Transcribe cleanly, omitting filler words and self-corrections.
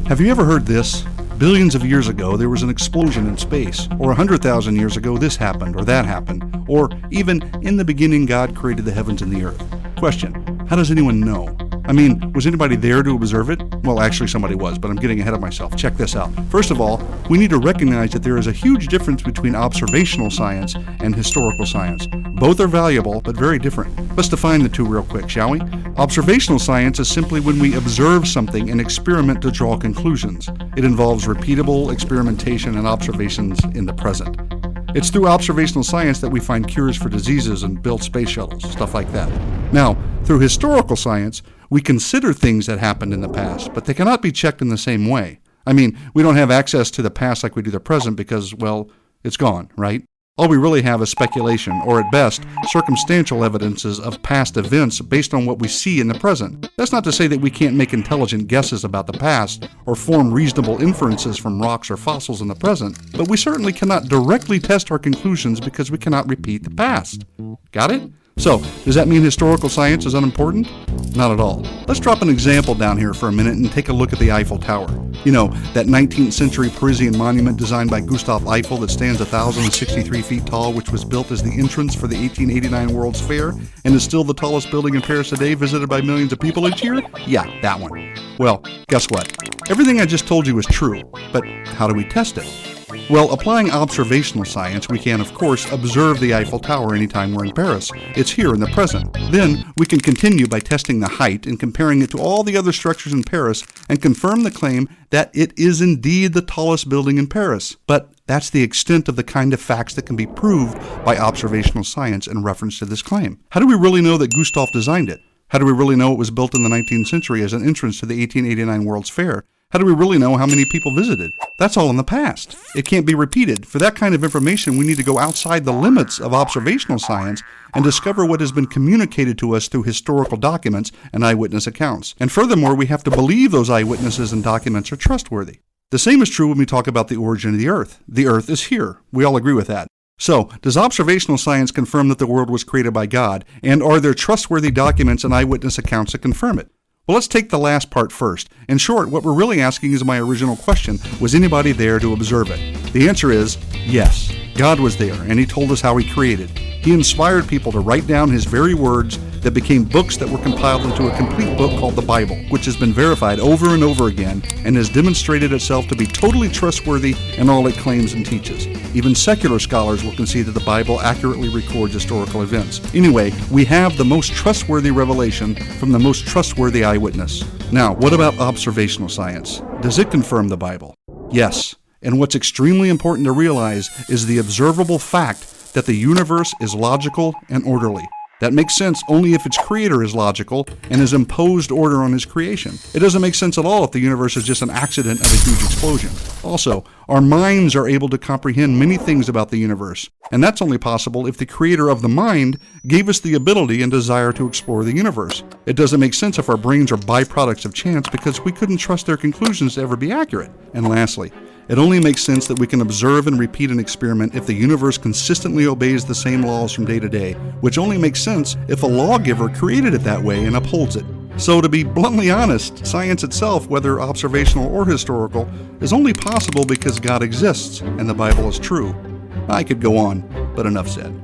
Have you ever heard this? Billions of years ago, there was an explosion in space. Or 100,000 years ago, this happened or that happened. Or even, in the beginning, God created the heavens and the earth. Question: how does anyone know? I mean, was anybody there to observe it? Well, actually somebody was, but I'm getting ahead of myself. Check this out. First of all, we need to recognize that there is a huge difference between observational science and historical science. Both are valuable, but very different. Let's define the two real quick, shall we? Observational science is simply when we observe something and experiment to draw conclusions. It involves repeatable experimentation and observations in the present. It's through observational science that we find cures for diseases and build space shuttles, stuff like that. Now, through historical science, we consider things that happened in the past, but they cannot be checked in the same way. I mean, we don't have access to the past like we do the present because, well, it's gone, right? All we really have is speculation, or at best, circumstantial evidences of past events based on what we see in the present. That's not to say that we can't make intelligent guesses about the past, or form reasonable inferences from rocks or fossils in the present, but we certainly cannot directly test our conclusions because we cannot repeat the past. Got it? So, does that mean historical science is unimportant? Not at all. Let's drop an example down here for a minute and take a look at the Eiffel Tower. You know, that 19th century Parisian monument designed by Gustave Eiffel that stands 1,063 feet tall, which was built as the entrance for the 1889 World's Fair and is still the tallest building in Paris today, visited by millions of people each year? Yeah, that one. Well, guess what? Everything I just told you is true, but how do we test it? Well, applying observational science, we can, of course, observe the Eiffel Tower anytime we're in Paris. It's here in the present. Then, we can continue by testing the height and comparing it to all the other structures in Paris and confirm the claim that it is indeed the tallest building in Paris. But that's the extent of the kind of facts that can be proved by observational science in reference to this claim. How do we really know that Gustave designed it? How do we really know it was built in the 19th century as an entrance to the 1889 World's Fair? How do we really know how many people visited? That's all in the past. It can't be repeated. For that kind of information, we need to go outside the limits of observational science and discover what has been communicated to us through historical documents and eyewitness accounts. And furthermore, we have to believe those eyewitnesses and documents are trustworthy. The same is true when we talk about the origin of the Earth. The Earth is here. We all agree with that. So, does observational science confirm that the world was created by God? And are there trustworthy documents and eyewitness accounts that confirm it? Well, let's take the last part first. In short, what we're really asking is my original question: was anybody there to observe it? The answer is yes. God was there, and He told us how He created. He inspired people to write down His very words that became books that were compiled into a complete book called the Bible, which has been verified over and over again and has demonstrated itself to be totally trustworthy in all it claims and teaches. Even secular scholars will concede that the Bible accurately records historical events. Anyway, we have the most trustworthy revelation from the most trustworthy eyewitness. Now, what about observational science? Does it confirm the Bible? Yes. And what's extremely important to realize is the observable fact that the universe is logical and orderly. That makes sense only if its creator is logical and has imposed order on his creation. It doesn't make sense at all if the universe is just an accident of a huge explosion. Also, our minds are able to comprehend many things about the universe, and that's only possible if the creator of the mind gave us the ability and desire to explore the universe. It doesn't make sense if our brains are byproducts of chance because we couldn't trust their conclusions to ever be accurate. And lastly, it only makes sense that we can observe and repeat an experiment if the universe consistently obeys the same laws from day to day, which only makes sense if a lawgiver created it that way and upholds it. So to be bluntly honest, science itself, whether observational or historical, is only possible because God exists and the Bible is true. I could go on, but enough said.